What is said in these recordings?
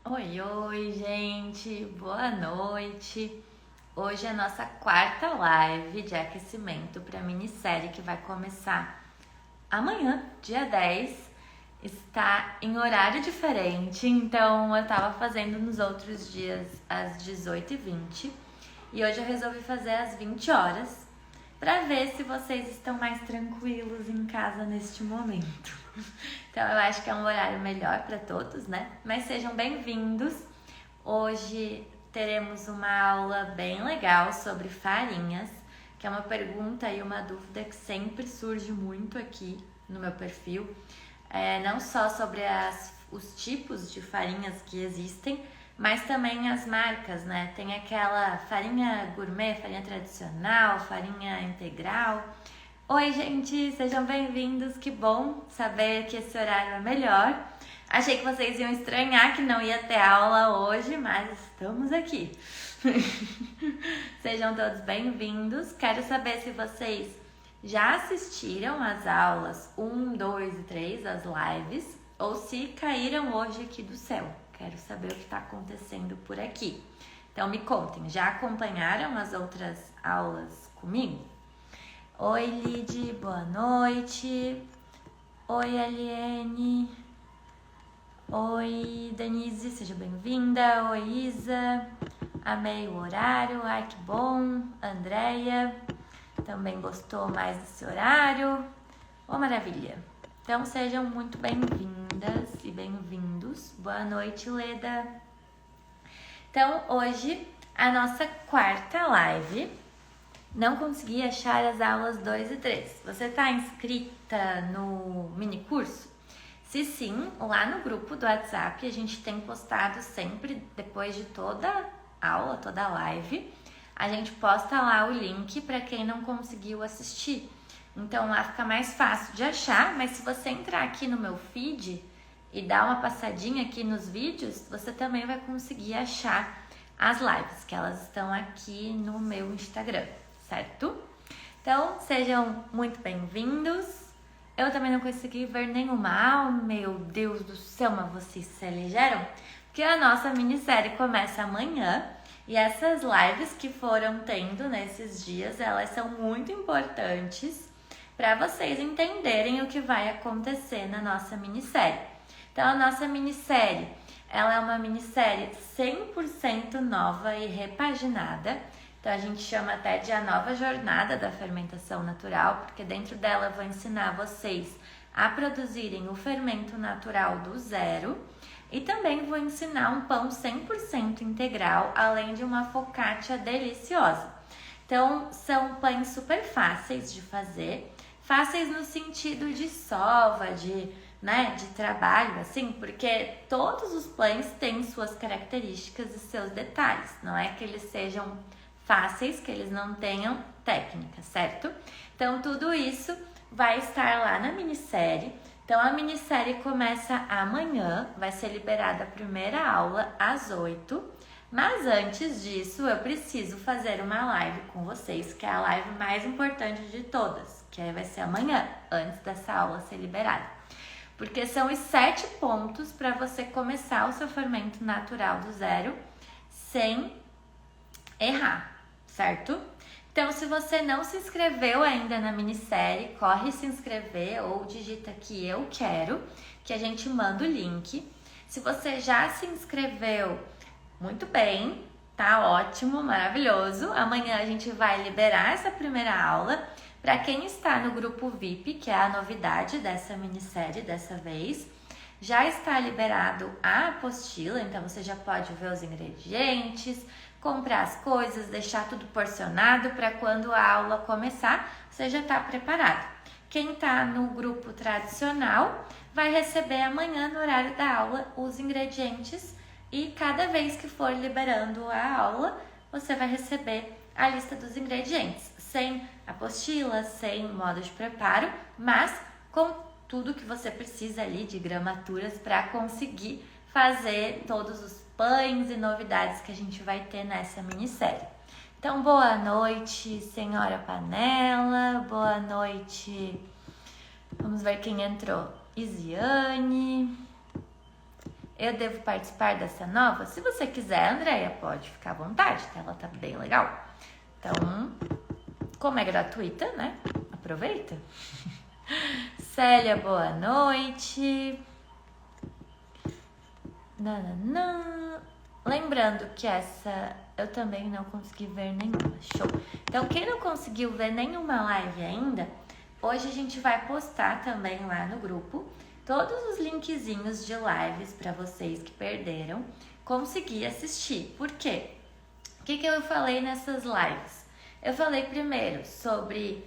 Oi, oi, gente, boa noite. Hoje é a nossa quarta live de aquecimento para a minissérie que vai começar amanhã, dia 10. Está em horário diferente, então eu tava fazendo nos outros dias às 18h20 e hoje eu resolvi fazer às 20 horas para ver se vocês estão mais tranquilos em casa neste momento. Então eu acho que é um horário melhor para todos, né? Mas sejam bem-vindos. Hoje teremos uma aula bem legal sobre farinhas, que é uma pergunta e uma dúvida que sempre surge muito aqui no meu perfil. Não só sobre os tipos de farinhas que existem, mas também as marcas, né? Tem aquela farinha gourmet, farinha tradicional, farinha integral. Oi, gente, sejam bem-vindos. Que bom saber que esse horário é melhor. Achei que vocês iam estranhar que não ia ter aula hoje, mas estamos aqui. Sejam todos bem-vindos. Quero saber se vocês já assistiram às aulas 1, 2 e 3, as lives, ou se caíram hoje aqui do céu. Quero saber o que está acontecendo por aqui. Então me contem, já acompanharam as outras aulas comigo? Oi, Lid, boa noite. Oi, Aliene. Oi, Denise, seja bem-vinda. Oi, Isa. Amei o horário, ai que bom. Andréia também gostou mais desse horário. Oh, maravilha. Então sejam muito bem-vindas e bem-vindos. Boa noite, Leda. Então hoje a nossa quarta live. Não consegui achar as aulas 2 e 3. Você está inscrita no mini curso? Se sim, lá no grupo do WhatsApp a gente tem postado sempre, depois de toda aula, toda live, a gente posta lá o link para quem não conseguiu assistir. Então lá fica mais fácil de achar, mas se você entrar aqui no meu feed e dar uma passadinha aqui nos vídeos, você também vai conseguir achar as lives, que elas estão aqui no meu Instagram. Certo? Então, sejam muito bem-vindos. Eu também não consegui ver nenhuma aula, meu Deus do céu, mas vocês se elegeram? Porque a nossa minissérie começa amanhã e essas lives que foram tendo nesses dias, elas são muito importantes para vocês entenderem o que vai acontecer na nossa minissérie. Então, a nossa minissérie, ela é uma minissérie 100% nova e repaginada. Então a gente chama até de a nova jornada da fermentação natural, porque dentro dela eu vou ensinar vocês a produzirem o fermento natural do zero e também vou ensinar um pão 100% integral, além de uma focaccia deliciosa. Então são pães super fáceis de fazer, fáceis no sentido de sova, de trabalho, assim, porque todos os pães têm suas características e seus detalhes, não é que eles sejam fáceis, que eles não tenham técnica, certo? Então tudo isso vai estar lá na minissérie. Então a minissérie começa amanhã, vai ser liberada a primeira aula às 8, mas antes disso eu preciso fazer uma live com vocês, que é a live mais importante de todas, que vai ser amanhã, antes dessa aula ser liberada. Porque são os 7 pontos para você começar o seu fermento natural do zero sem errar, certo? Então, se você não se inscreveu ainda na minissérie, corre se inscrever ou digita aqui eu quero, que a gente manda o link. Se você já se inscreveu, muito bem, tá ótimo, maravilhoso. Amanhã a gente vai liberar essa primeira aula. Para quem está no grupo VIP, que é a novidade dessa minissérie dessa vez, já está liberado a apostila, então você já pode ver os ingredientes, comprar as coisas, deixar tudo porcionado para quando a aula começar, você já está preparado. Quem está no grupo tradicional vai receber amanhã, no horário da aula, os ingredientes e cada vez que for liberando a aula, você vai receber a lista dos ingredientes, sem apostila, sem modo de preparo, mas com tudo que você precisa ali de gramaturas para conseguir fazer todos os pães e novidades que a gente vai ter nessa minissérie. Então, boa noite, senhora Panela, boa noite, vamos ver quem entrou, Isiane. eu devo participar dessa nova? Se você quiser, Andréia, pode ficar à vontade, tá? Ela tá bem legal. Então, como é gratuita, né? Aproveita. Célia, boa noite. Nananã. Lembrando que essa eu também não consegui ver nenhuma. Show. Então, quem não conseguiu ver nenhuma live ainda, hoje a gente vai postar também lá no grupo todos os linkzinhos de lives para vocês que perderam conseguir assistir. Por quê? O que eu falei nessas lives? Eu falei primeiro sobre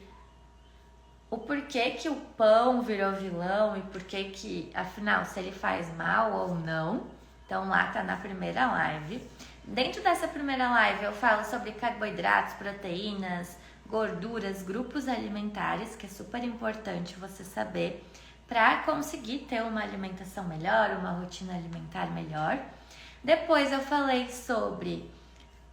o porquê que o pão virou vilão e porquê que, afinal, se ele faz mal ou não. Então lá tá na primeira live. Dentro dessa primeira live eu falo sobre carboidratos, proteínas, gorduras, grupos alimentares, que é super importante você saber para conseguir ter uma alimentação melhor, uma rotina alimentar melhor. Depois eu falei sobre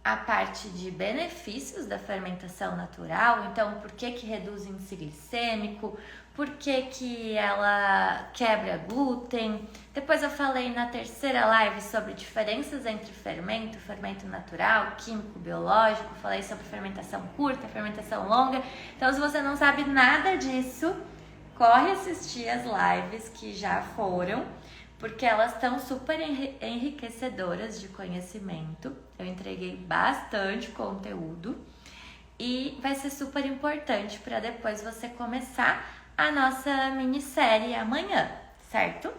a parte de benefícios da fermentação natural, então por que reduz o índice glicêmico, por que ela quebra glúten. Depois eu falei na terceira live sobre diferenças entre fermento natural, químico, biológico, falei sobre fermentação curta, fermentação longa. Então se você não sabe nada disso, corre assistir as lives que já foram, porque elas estão super enriquecedoras de conhecimento. Eu entreguei bastante conteúdo e vai ser super importante para depois você começar a nossa minissérie amanhã, certo?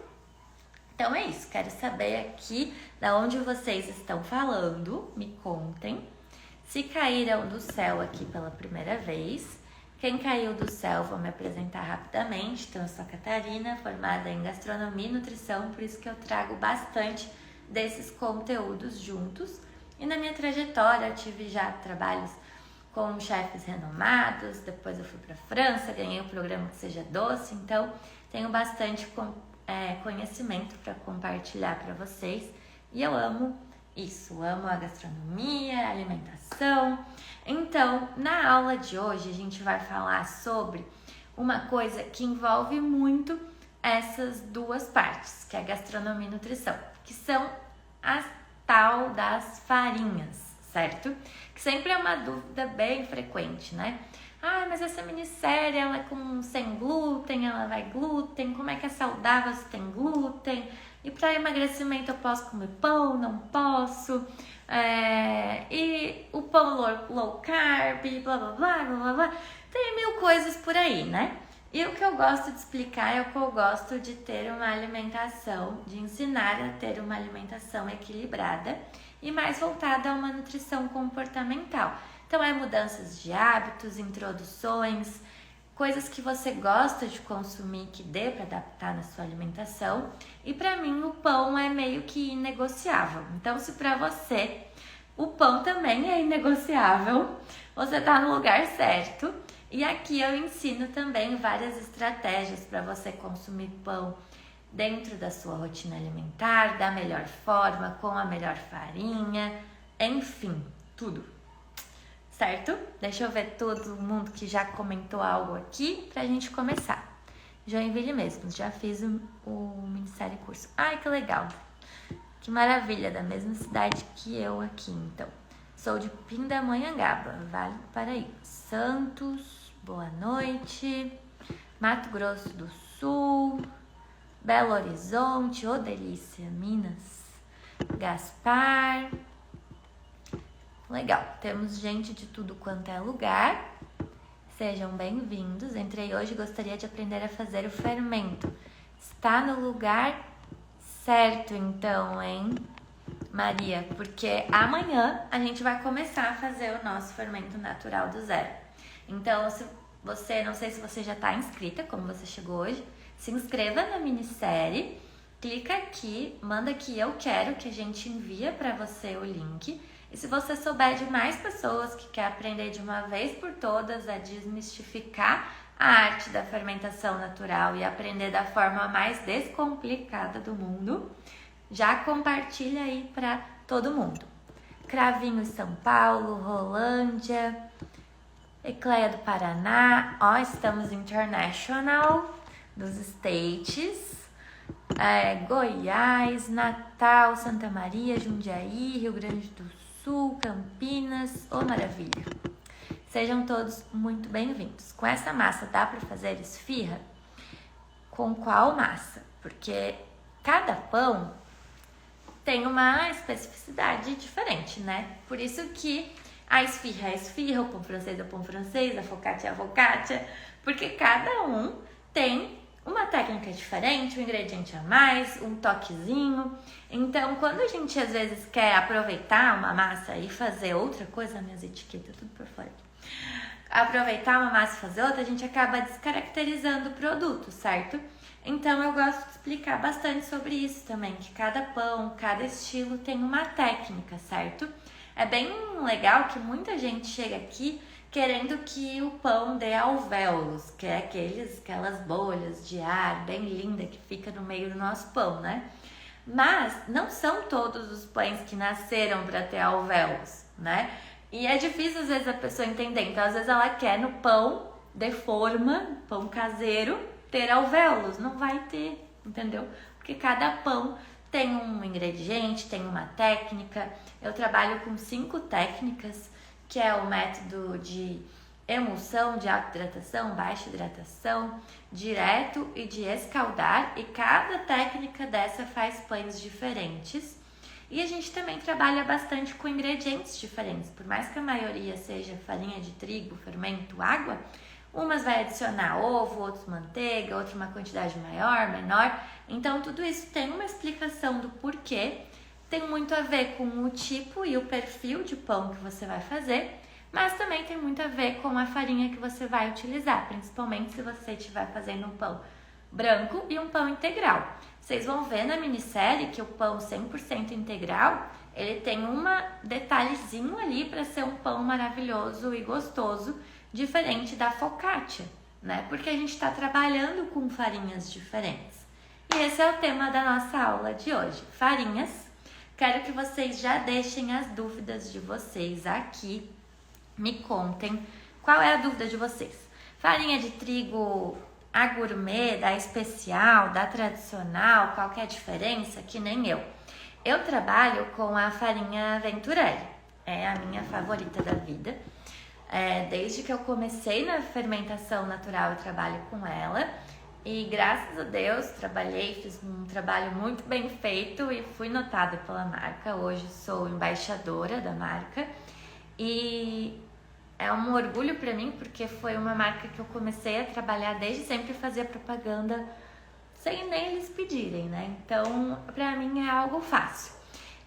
Então é isso, quero saber aqui da onde vocês estão falando, me contem. Se caíram do céu aqui pela primeira vez, quem caiu do céu, vou me apresentar rapidamente. Então, eu sou a Catarina, formada em gastronomia e nutrição, por isso que eu trago bastante desses conteúdos juntos. E na minha trajetória, eu tive já trabalhos com chefes renomados, depois eu fui para a França, ganhei um programa Que Seja Doce, então tenho bastante conhecimento para compartilhar para vocês. E eu amo isso, amo a gastronomia, a alimentação. Então, na aula de hoje, a gente vai falar sobre uma coisa que envolve muito essas duas partes, que é a gastronomia e nutrição, que são as tal das farinhas, certo? Que sempre é uma dúvida bem frequente, né? Ah, mas essa minissérie, ela é sem glúten, ela vai glúten, como é que é saudável se tem glúten? E para emagrecimento eu posso comer pão, não posso? E o pão low carb, blá blá blá blá blá. Tem mil coisas por aí, né? E o que eu gosto de explicar é o que eu gosto de ter uma alimentação, de ensinar a ter uma alimentação equilibrada e mais voltada a uma nutrição comportamental. Então é mudanças de hábitos, introduções, coisas que você gosta de consumir que dê para adaptar na sua alimentação. E para mim o pão é meio que inegociável. Então se para você o pão também é inegociável, você tá no lugar certo. E aqui eu ensino também várias estratégias para você consumir pão dentro da sua rotina alimentar, da melhor forma, com a melhor farinha, enfim, tudo. Certo? Deixa eu ver todo mundo que já comentou algo aqui pra gente começar. Joinville mesmo, já fiz o minissérie curso. Ai, que legal! Que maravilha, da mesma cidade que eu aqui, então. Sou de Pindamonhangaba, Vale do Paraíba. Santos, boa noite. Mato Grosso do Sul, Belo Horizonte, ô delícia, Minas. Gaspar. Legal, temos gente de tudo quanto é lugar. Sejam bem-vindos. Entrei hoje e gostaria de aprender a fazer o fermento. Está no lugar certo, então, hein, Maria? Porque amanhã a gente vai começar a fazer o nosso fermento natural do zero. Então, se você, não sei se você já está inscrita, como você chegou hoje, se inscreva na minissérie, clica aqui, manda que eu quero, que a gente envia para você o link. E se você souber de mais pessoas que querem aprender de uma vez por todas a desmistificar a arte da fermentação natural e aprender da forma mais descomplicada do mundo, já compartilha aí para todo mundo. Cravinho São Paulo, Rolândia, Ecleia do Paraná, ó, estamos international dos States. Goiás, Natal, Santa Maria, Jundiaí, Rio Grande do Sul, Campinas. Ô, maravilha! Sejam todos muito bem-vindos. Com essa massa dá para fazer esfirra? Com qual massa? Porque cada pão tem uma especificidade diferente, né? Por isso que a esfirra é a esfirra, o pão francês é o pão francês, a focaccia é a focaccia, porque cada um tem uma técnica diferente, um ingrediente a mais, um toquezinho. Então, quando a gente às vezes quer aproveitar uma massa e fazer outra coisa, minhas etiquetas tudo por fora aqui. Aproveitar uma massa e fazer outra, a gente acaba descaracterizando o produto, certo? Então eu gosto de explicar bastante sobre isso também, que cada pão, cada estilo tem uma técnica, certo? É bem legal que muita gente chega aqui querendo que o pão dê alvéolos, que é aquelas bolhas de ar bem linda que fica no meio do nosso pão, né? Mas não são todos os pães que nasceram para ter alvéolos, né? E é difícil às vezes a pessoa entender, então às vezes ela quer no pão de forma, pão caseiro, ter alvéolos, não vai ter, entendeu? Porque cada pão tem um ingrediente, tem uma técnica. Eu trabalho com 5 técnicas, que é o método de emulsão, de auto-hidratação, baixa hidratação, direto e de escaldar, e cada técnica dessa faz pães diferentes. E a gente também trabalha bastante com ingredientes diferentes, por mais que a maioria seja farinha de trigo, fermento, água, umas vai adicionar ovo, outros manteiga, outra uma quantidade maior, menor. Então tudo isso tem uma explicação do porquê, tem muito a ver com o tipo e o perfil de pão que você vai fazer, mas também tem muito a ver com a farinha que você vai utilizar, principalmente se você estiver fazendo um pão branco e um pão integral. Vocês vão ver na minissérie que o pão 100% integral, ele tem um detalhezinho ali para ser um pão maravilhoso e gostoso, diferente da focaccia, né? Porque a gente está trabalhando com farinhas diferentes. E esse é o tema da nossa aula de hoje, farinhas. Quero que vocês já deixem as dúvidas de vocês aqui, me contem qual é a dúvida de vocês. Farinha de trigo, a gourmet, da especial, da tradicional, qual que é a diferença? Que nem eu. Eu trabalho com a farinha Venturelli, é a minha favorita da vida. Desde que eu comecei na fermentação natural, eu trabalho com ela. E graças a Deus, fiz um trabalho muito bem feito e fui notada pela marca. Hoje sou embaixadora da marca. E é um orgulho para mim, porque foi uma marca que eu comecei a trabalhar desde sempre, fazia propaganda sem nem eles pedirem, né? Então, para mim é algo fácil.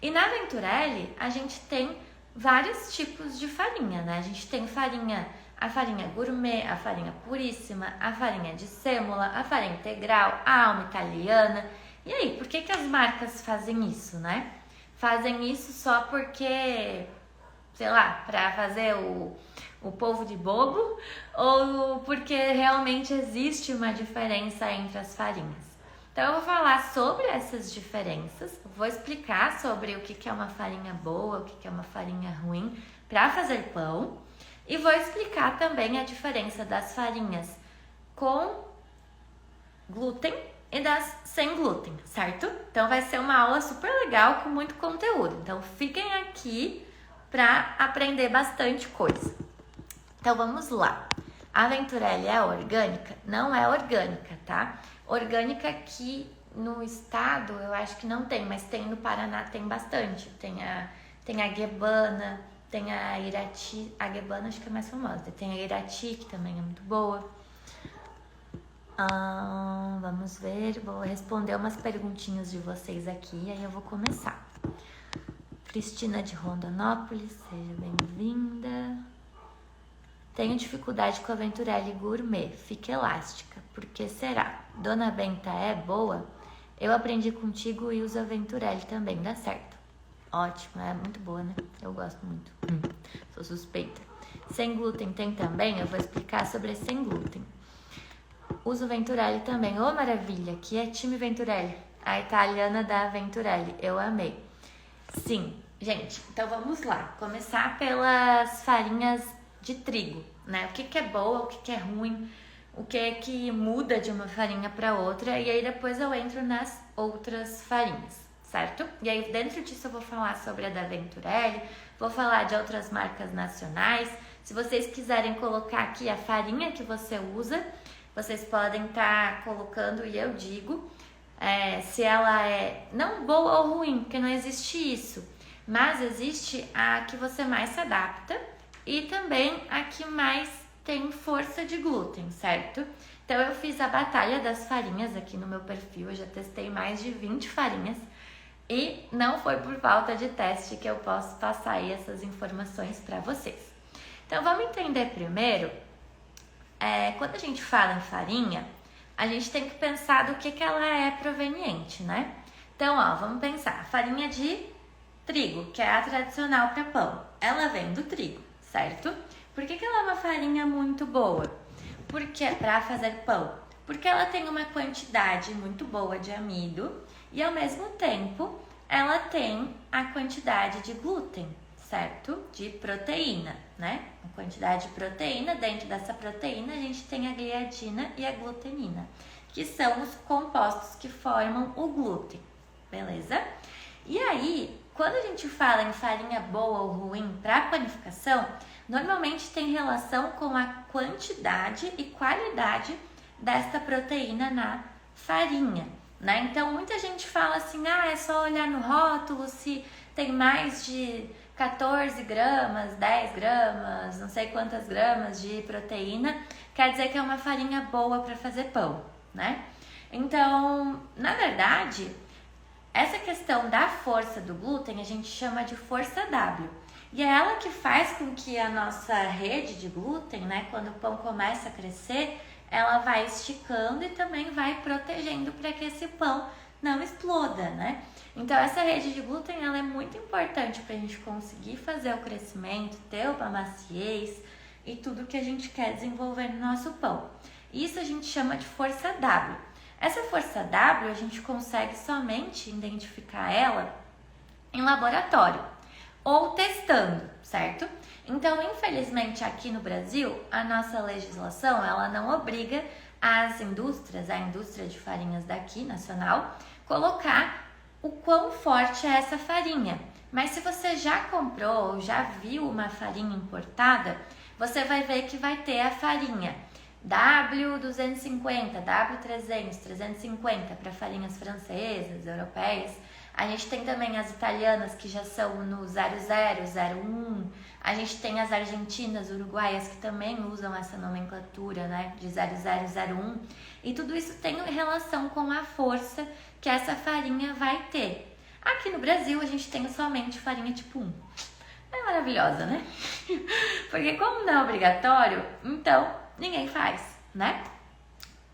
E na Venturelli, a gente tem vários tipos de farinha, né? A gente tem a farinha gourmet, a farinha puríssima, a farinha de sêmola, a farinha integral, a alma italiana. E aí, por que as marcas fazem isso, né? Fazem isso só porque, sei lá, para fazer o povo de bobo, ou porque realmente existe uma diferença entre as farinhas? Então eu vou falar sobre essas diferenças, vou explicar sobre o que é uma farinha boa, o que é uma farinha ruim para fazer pão, e vou explicar também a diferença das farinhas com glúten e das sem glúten, certo? Então vai ser uma aula super legal com muito conteúdo, então fiquem aqui para aprender bastante coisa. Então vamos lá. A Venturelli é orgânica? Não é orgânica, tá? Orgânica aqui no estado eu acho que não tem, mas tem no Paraná, tem bastante. Tem a Guebana, tem a Irati, a Guebana acho que é mais famosa. Tem a Irati, que também é muito boa. Vamos ver, vou responder umas perguntinhas de vocês aqui, aí eu vou começar. Cristina de Rondonópolis, seja bem-vinda. Tenho dificuldade com a Venturelli Gourmet, fica elástica. Por que será? Dona Benta é boa? Eu aprendi contigo e uso a Venturelli também, dá certo. Ótimo, é muito boa, né? Eu gosto muito. Sou suspeita. Sem glúten tem também? Eu vou explicar sobre sem glúten. Uso Venturelli também. Ô, maravilha, que é time Venturelli. A italiana da Venturelli, eu amei. Sim, gente, então vamos lá. Começar pelas farinhas de trigo, né? O que é boa, o que é ruim. o que muda de uma farinha para outra, e aí depois eu entro nas outras farinhas, certo? E aí dentro disso eu vou falar sobre a da Venturelli, vou falar de outras marcas nacionais. Se vocês quiserem colocar aqui a farinha que você usa, vocês podem estar colocando, e eu digo se ela é não boa ou ruim, porque não existe isso, mas existe a que você mais se adapta e também a que mais tem força de glúten, certo? Então eu fiz a batalha das farinhas aqui no meu perfil, eu já testei mais de 20 farinhas e não foi por falta de teste que eu posso passar aí essas informações para vocês. Então vamos entender primeiro, quando a gente fala em farinha, a gente tem que pensar do que ela é proveniente, né? Então, vamos pensar, farinha de trigo, que é a tradicional para pão, ela vem do trigo, certo? Por que ela é uma farinha muito boa? Porque para fazer pão, porque ela tem uma quantidade muito boa de amido e ao mesmo tempo ela tem a quantidade de glúten, certo? De proteína, né? A quantidade de proteína, dentro dessa proteína a gente tem a gliadina e a glutenina, que são os compostos que formam o glúten, beleza? E aí, quando a gente fala em farinha boa ou ruim para panificação, normalmente tem relação com a quantidade e qualidade desta proteína na farinha, né? Então, muita gente fala assim, é só olhar no rótulo se tem mais de 14 gramas, 10 gramas, não sei quantas gramas de proteína, quer dizer que é uma farinha boa para fazer pão, né? Então, na verdade, essa questão da força do glúten a gente chama de força W. E é ela que faz com que a nossa rede de glúten, né, quando o pão começa a crescer, ela vai esticando e também vai protegendo para que esse pão não exploda, né? Então essa rede de glúten ela é muito importante para a gente conseguir fazer o crescimento, ter uma maciez e tudo que a gente quer desenvolver no nosso pão. Isso a gente chama de força W. Essa força W a gente consegue somente identificar ela em laboratório ou testando, certo? Então, infelizmente, aqui no Brasil, a nossa legislação, ela não obriga as indústrias, a indústria de farinhas daqui, nacional, colocar o quão forte é essa farinha. Mas se você já comprou ou já viu uma farinha importada, você vai ver que vai ter a farinha W250, W300, 350 para farinhas francesas, europeias. A gente tem também as italianas que já são no 00, 01. A gente tem as argentinas, uruguaias que também usam essa nomenclatura, né, de 00, 01. E tudo isso tem relação com a força que essa farinha vai ter. Aqui no Brasil a gente tem somente farinha tipo 1. É maravilhosa, né? Porque como não é obrigatório, então ninguém faz, né?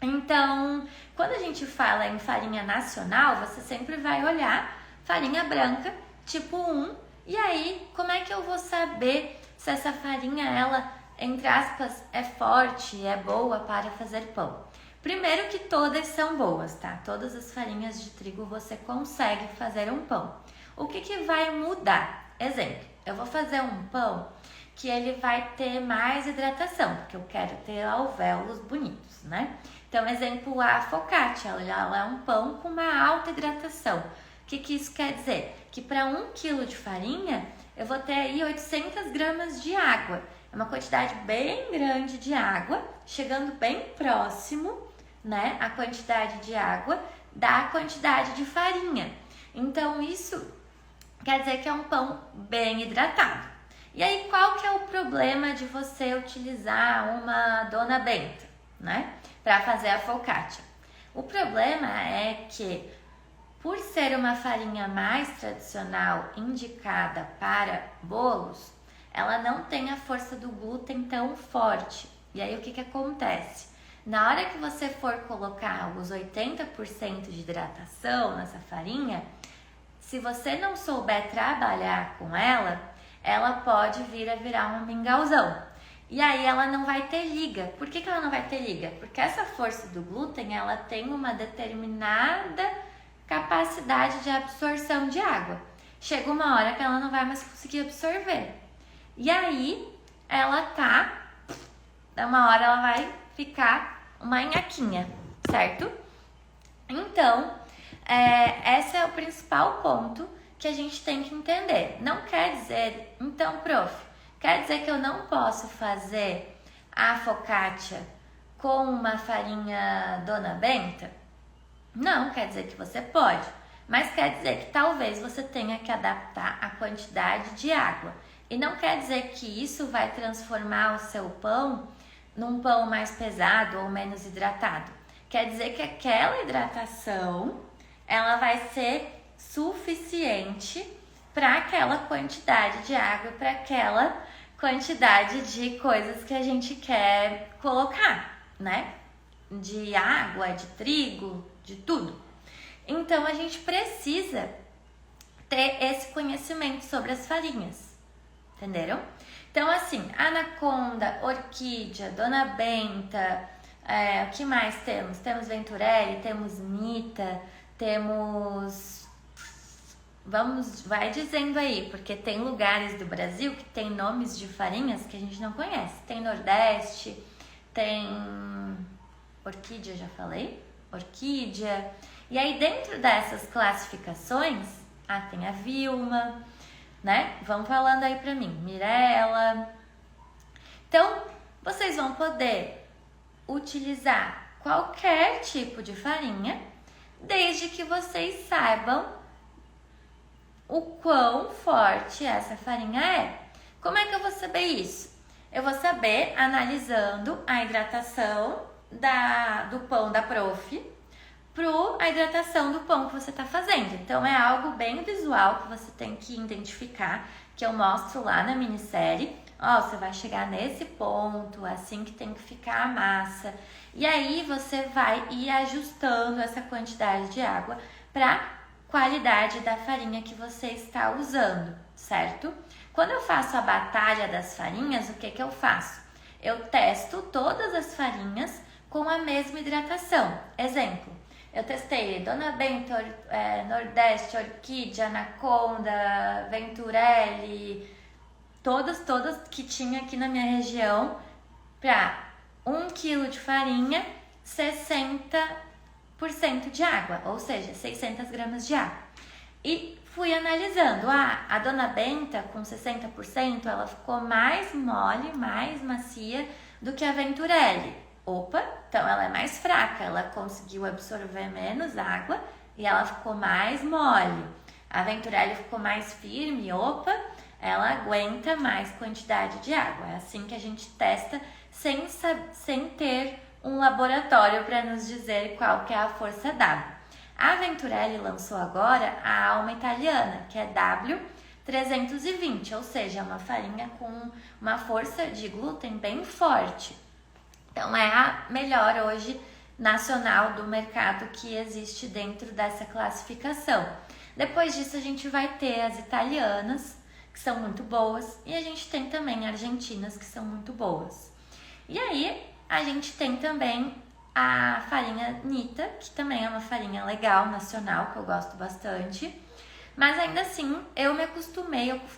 Então, quando a gente fala em farinha nacional, você sempre vai olhar farinha branca, tipo 1, e aí, como é que eu vou saber se essa farinha, ela, entre aspas, é forte, é boa para fazer pão? Primeiro que todas são boas, tá? Todas as farinhas de trigo você consegue fazer um pão. O que vai mudar? Exemplo, eu vou fazer um pão que ele vai ter mais hidratação, porque eu quero ter alvéolos bonitos, né? Então, exemplo, a focaccia, ela é um pão com uma alta hidratação. O que isso quer dizer? Que para 1 kg de farinha, eu vou ter aí 800 gramas de água. É uma quantidade bem grande de água, chegando bem próximo, né, a quantidade de água da quantidade de farinha. Então, isso quer dizer que é um pão bem hidratado. E aí, qual que é o problema de você utilizar uma Dona Benta, né, para fazer a focaccia? O problema é que, por ser uma farinha mais tradicional indicada para bolos, ela não tem a força do glúten tão forte. E aí, o que acontece? Na hora que você for colocar os 80% de hidratação nessa farinha, se você não souber trabalhar com ela, ela pode vir a virar um mingauzão. E aí ela não vai ter liga. Por que ela não vai ter liga? Porque essa força do glúten, ela tem uma determinada capacidade de absorção de água. Chega uma hora que ela não vai mais conseguir absorver. E aí ela uma hora ela vai ficar uma nhaquinha, certo? Então, esse é o principal ponto que a gente tem que entender. Não quer dizer, então, prof, quer dizer que eu não posso fazer a focaccia com uma farinha Dona Benta? Não, quer dizer que você pode, mas quer dizer que talvez você tenha que adaptar a quantidade de água. E não quer dizer que isso vai transformar o seu pão num pão mais pesado ou menos hidratado. Quer dizer que aquela hidratação, ela vai ser suficiente para aquela quantidade de água, para aquela quantidade de coisas que a gente quer colocar, né? De água, de trigo, de tudo. Então, a gente precisa ter esse conhecimento sobre as farinhas, entenderam? Então, assim, anaconda, orquídea, Dona Benta, o que mais temos? Temos Venturelli, temos Nita, temos... vai dizendo aí, porque tem lugares do Brasil que tem nomes de farinhas que a gente não conhece. Tem Nordeste, tem orquídea, já falei? Orquídea. E aí, dentro dessas classificações, tem a Vilma, né? Vão falando aí pra mim, Mirella. Então, vocês vão poder utilizar qualquer tipo de farinha, desde que vocês saibam o quão forte essa farinha é. Como é que eu vou saber isso? Eu vou saber analisando a hidratação do pão da prof a hidratação do pão que você está fazendo. Então, é algo bem visual que você tem que identificar, que eu mostro lá na minissérie. Você vai chegar nesse ponto, assim que tem que ficar a massa. E aí, você vai ir ajustando essa quantidade de água para qualidade da farinha que você está usando, certo? Quando eu faço a batalha das farinhas, o que eu faço? Eu testo todas as farinhas com a mesma hidratação. Exemplo, eu testei Dona Benta, Nordeste, Orquídea, Anaconda, Venturelli, todas que tinha aqui na minha região, para 1 kg de farinha, 60% de água, ou seja, 600 gramas de água. E fui analisando, a Dona Benta com 60%, ela ficou mais mole, mais macia do que a Venturelli. Opa, então ela é mais fraca, ela conseguiu absorver menos água e ela ficou mais mole. A Venturelli ficou mais firme, opa, ela aguenta mais quantidade de água. É assim que a gente testa sem ter um laboratório para nos dizer qual que é a força W. A Venturelli lançou agora a alma italiana, que é W320, ou seja, uma farinha com uma força de glúten bem forte. Então, é a melhor hoje nacional do mercado que existe dentro dessa classificação. Depois disso, a gente vai ter as italianas, que são muito boas, e a gente tem também argentinas, que são muito boas. E aí, a gente tem também a farinha Nita, que também é uma farinha legal, nacional, que eu gosto bastante. Mas ainda assim, eu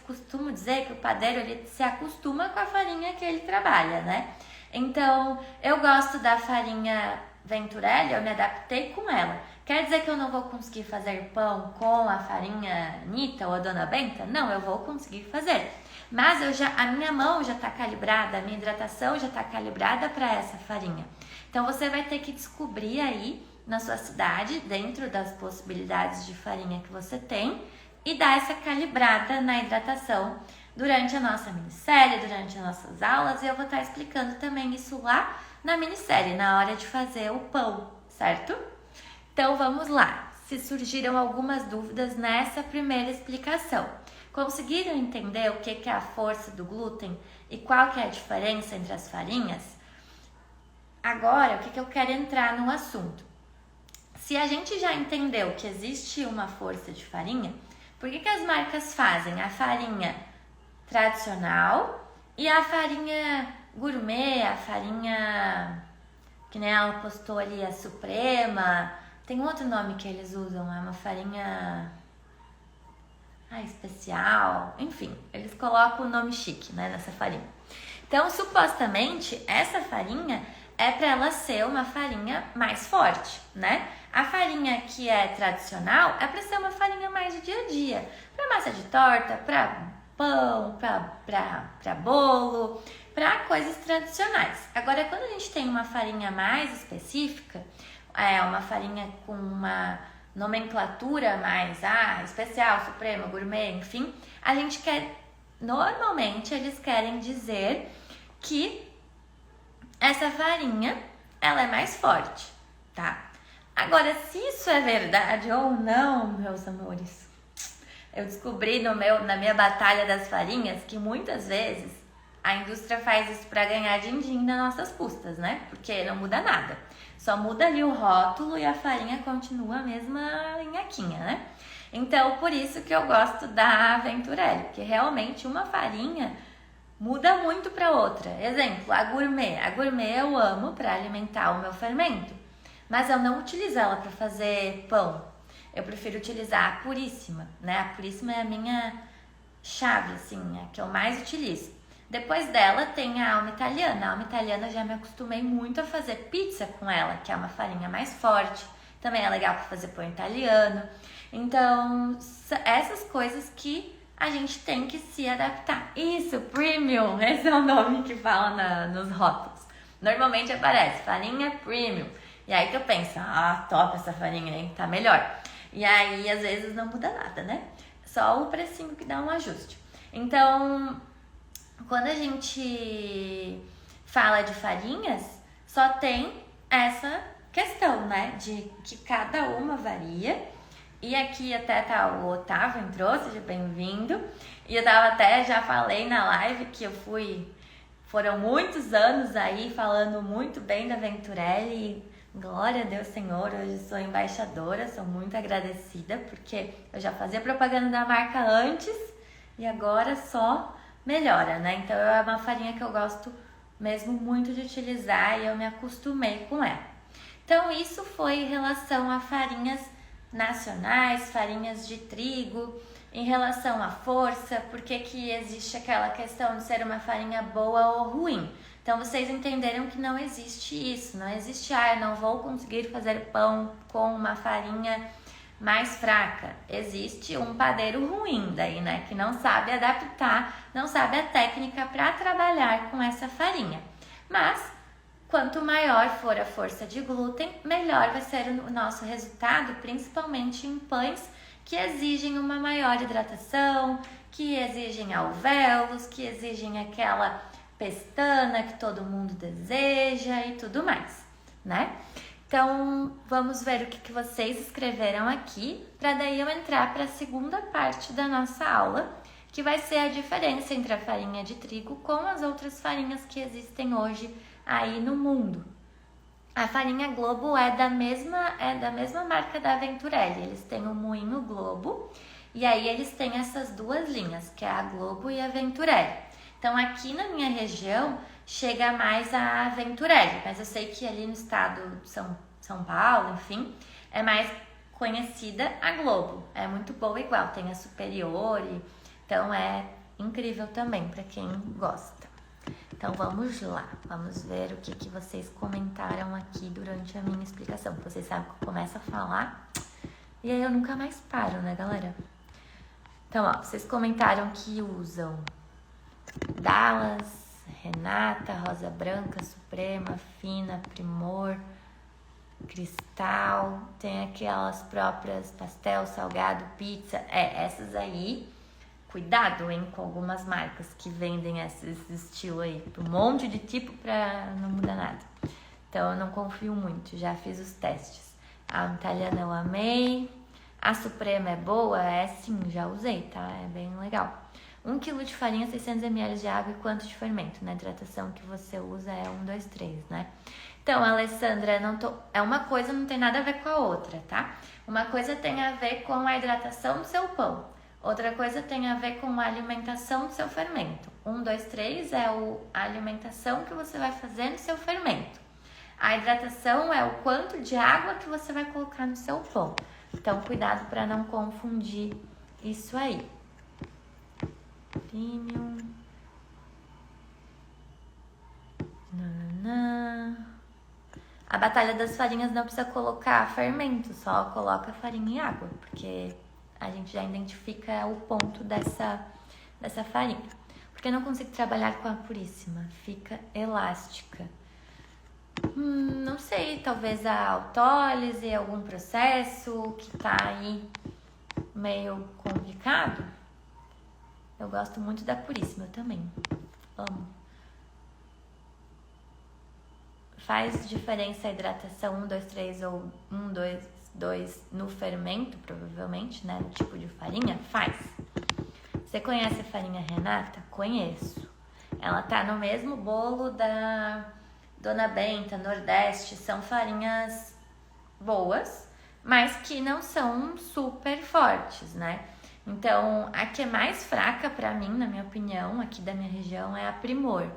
costumo dizer que o padeiro ele se acostuma com a farinha que ele trabalha, né? Então, eu gosto da farinha Venturelli, eu me adaptei com ela. Quer dizer que eu não vou conseguir fazer pão com a farinha Nita ou a Dona Benta? Não, eu vou conseguir fazer. Mas a minha mão já está calibrada, a minha hidratação já está calibrada para essa farinha. Então, você vai ter que descobrir aí na sua cidade, dentro das possibilidades de farinha que você tem, e dar essa calibrada na hidratação durante a nossa minissérie, durante as nossas aulas, e eu vou estar explicando também isso lá na minissérie, na hora de fazer o pão, certo? Então, vamos lá. Se surgiram algumas dúvidas nessa primeira explicação. Conseguiram entender o que é a força do glúten e qual que é a diferença entre as farinhas? Agora, o que eu quero entrar no assunto? Se a gente já entendeu que existe uma força de farinha, por que as marcas fazem a farinha tradicional e a farinha gourmet, a farinha que nem ela postou ali, a suprema, tem outro nome que eles usam, é uma farinha especial, enfim, eles colocam o nome chique, né, nessa farinha. Então, supostamente, essa farinha, é para ela ser uma farinha mais forte, né? A farinha que é tradicional é para ser uma farinha mais de dia a dia, para massa de torta, para pão, para bolo, para coisas tradicionais. Agora, quando a gente tem uma farinha mais específica, uma farinha com uma nomenclatura mais especial, suprema, gourmet, enfim, a gente quer, normalmente eles querem dizer que essa farinha, ela é mais forte, tá? Agora, se isso é verdade ou não, meus amores, eu descobri na minha batalha das farinhas que muitas vezes a indústria faz isso para ganhar din-din nas nossas custas, né? Porque não muda nada. Só muda ali o rótulo e a farinha continua a mesma linhaquinha, né? Então, por isso que eu gosto da Venturelli, porque realmente uma farinha muda muito para outra. Exemplo, a gourmet. A gourmet eu amo para alimentar o meu fermento, mas eu não utilizo ela para fazer pão. Eu prefiro utilizar a puríssima, né? A puríssima é a minha chave, assim, a que eu mais utilizo. Depois dela tem a alma italiana. A alma italiana eu já me acostumei muito a fazer pizza com ela, que é uma farinha mais forte. Também é legal para fazer pão italiano. Então, essas coisas que a gente tem que se adaptar. Isso, premium, esse é o nome que fala nos rótulos. Normalmente aparece farinha premium. E aí que eu penso, top essa farinha, hein? Tá melhor. E aí, às vezes, não muda nada, né? Só o precinho que dá um ajuste. Então, quando a gente fala de farinhas, só tem essa questão, né? De que cada uma varia. E aqui até tá o Otávio entrou, seja bem-vindo. E eu já falei na live que foram muitos anos aí falando muito bem da Venturelli. Glória a Deus, Senhor, hoje sou embaixadora, sou muito agradecida, porque eu já fazia propaganda da marca antes e agora só melhora, né? Então é uma farinha que eu gosto mesmo muito de utilizar e eu me acostumei com ela. Então isso foi em relação a farinhas nacionais, farinhas de trigo, em relação à força, por que existe aquela questão de ser uma farinha boa ou ruim. Então vocês entenderam que não existe isso, não existe, eu não vou conseguir fazer pão com uma farinha mais fraca. Existe um padeiro ruim daí, né, que não sabe adaptar, não sabe a técnica para trabalhar com essa farinha. Mas quanto maior for a força de glúten, melhor vai ser o nosso resultado, principalmente em pães que exigem uma maior hidratação, que exigem alvéolos, que exigem aquela pestana que todo mundo deseja e tudo mais, né? Então, vamos ver o que vocês escreveram aqui, para daí eu entrar para a segunda parte da nossa aula, que vai ser a diferença entre a farinha de trigo com as outras farinhas que existem hoje aí no mundo. A farinha Globo é da mesma marca da Venturelli, eles têm o Moinho Globo, e aí eles têm essas duas linhas, que é a Globo e a Venturelli. Então, aqui na minha região, chega mais a Venturelli, mas eu sei que ali no estado de São Paulo, enfim, é mais conhecida a Globo. É muito boa igual, tem a Superior, então é incrível também para quem gosta. Então, vamos lá, vamos ver o que vocês comentaram aqui durante a minha explicação. Vocês sabem que eu começo a falar e aí eu nunca mais paro, né, galera? Então, vocês comentaram que usam Dallas, Renata, Rosa Branca, Suprema, Fina, Primor, Cristal, tem aquelas próprias pastel, salgado, pizza, essas aí, cuidado, hein, com algumas marcas que vendem esse estilo aí, um monte de tipo pra não mudar nada. Então eu não confio muito, já fiz os testes. A italiana eu amei, a Suprema é boa? Sim, já usei, tá? É bem legal. 1 kg de farinha, 600 ml de água e quanto de fermento? Na hidratação que você usa é 1, 2, 3, né? Então, Alessandra, uma coisa não tem nada a ver com a outra, tá? Uma coisa tem a ver com a hidratação do seu pão. Outra coisa tem a ver com a alimentação do seu fermento. 1, 2, 3 é a alimentação que você vai fazer no seu fermento. A hidratação é o quanto de água que você vai colocar no seu pão. Então, cuidado para não confundir isso aí. Premium. batalha das farinhas não precisa colocar fermento, só coloca farinha e água, porque a gente já identifica o ponto dessa farinha. Porque eu não consigo trabalhar com a puríssima, fica elástica. Não sei, talvez a autólise, algum processo que tá aí meio complicado. Eu gosto muito da puríssima também, amo. Faz diferença a hidratação 1, 2, 3 ou 1, 2 no fermento, provavelmente, né? No tipo de farinha? Faz. Você conhece a farinha Renata? Conheço. Ela tá no mesmo bolo da Dona Benta, Nordeste. São farinhas boas, mas que não são super fortes, né? Então, a que é mais fraca pra mim, na minha opinião, aqui da minha região, é a Primor.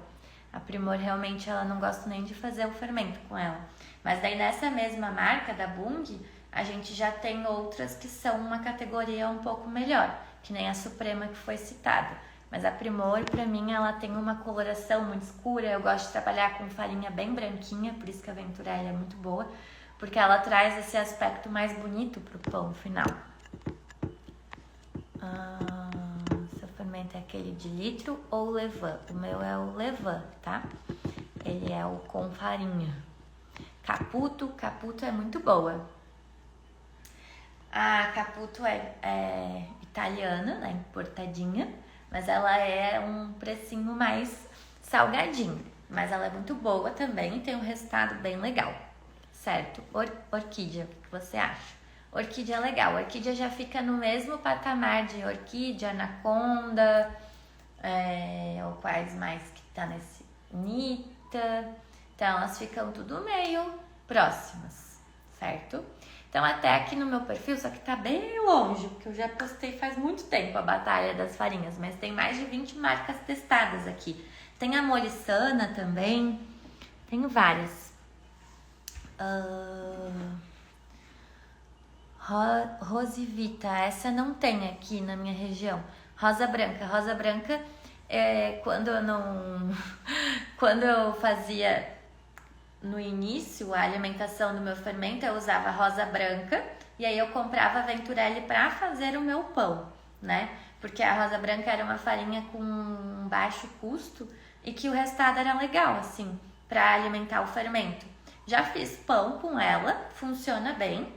A Primor, realmente, ela não gosto nem de fazer o fermento com ela. Mas daí, nessa mesma marca da Bung, a gente já tem outras que são uma categoria um pouco melhor, que nem a Suprema que foi citada. Mas a Primor, pra mim, ela tem uma coloração muito escura. Eu gosto de trabalhar com farinha bem branquinha, por isso que a Venturelli é muito boa, porque ela traz esse aspecto mais bonito pro pão final. Seu fermento é aquele de litro ou levain? O meu é o levain, tá? Ele é o com farinha. Caputo é muito boa. A Caputo é italiana, né? Importadinha, mas ela é um precinho mais salgadinho. Mas ela é muito boa também e tem um resultado bem legal, certo? Orquídea, o que você acha? Orquídea é legal. Orquídea já fica no mesmo patamar de orquídea, anaconda, ou quais mais que tá nesse Nita. Então, elas ficam tudo meio próximas, certo? Então, até aqui no meu perfil, só que tá bem longe, porque eu já postei faz muito tempo a Batalha das Farinhas, mas tem mais de 20 marcas testadas aqui. Tem a Molissana também, tenho várias. Rosivita, essa não tem aqui na minha região. Rosa branca quando eu fazia no início a alimentação do meu fermento, eu usava rosa branca e aí eu comprava a Venturelli para fazer o meu pão, né? Porque a rosa branca era uma farinha com um baixo custo e que o resultado era legal, assim, para alimentar o fermento. Já fiz pão com ela, funciona bem,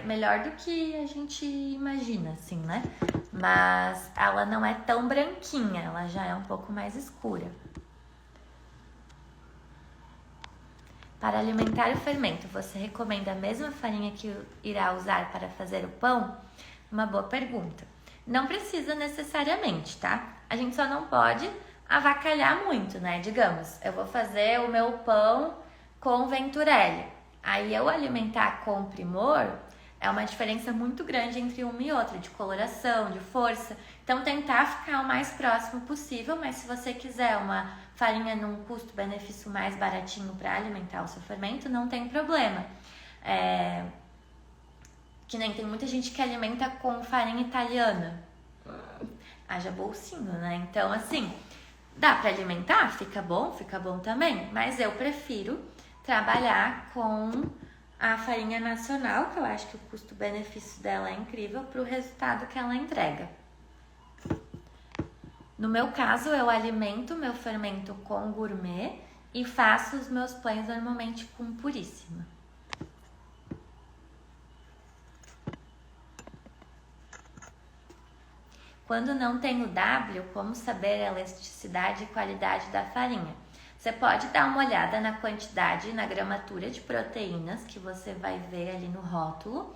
melhor do que a gente imagina, assim, né? Mas ela não é tão branquinha, ela já é um pouco mais escura. Para alimentar o fermento, você recomenda a mesma farinha que irá usar para fazer o pão? Uma boa pergunta. Não precisa necessariamente, tá? A gente só não pode avacalhar muito, né? Digamos, eu vou fazer o meu pão com Venturelli. Aí eu alimentar com Primor é uma diferença muito grande entre uma e outra, de coloração, de força. Então, tentar ficar o mais próximo possível, mas se você quiser uma farinha num custo-benefício mais baratinho para alimentar o seu fermento, não tem problema. Que nem tem muita gente que alimenta com farinha italiana. Haja bolsinho, né? Então, assim, dá para alimentar, fica bom também, mas eu prefiro trabalhar com a farinha nacional, que eu acho que o custo-benefício dela é incrível para o resultado que ela entrega. No meu caso, eu alimento meu fermento com gourmet e faço os meus pães normalmente com puríssima. Quando não tem o W, como saber a elasticidade e qualidade da farinha? Você pode dar uma olhada na quantidade e na gramatura de proteínas que você vai ver ali no rótulo,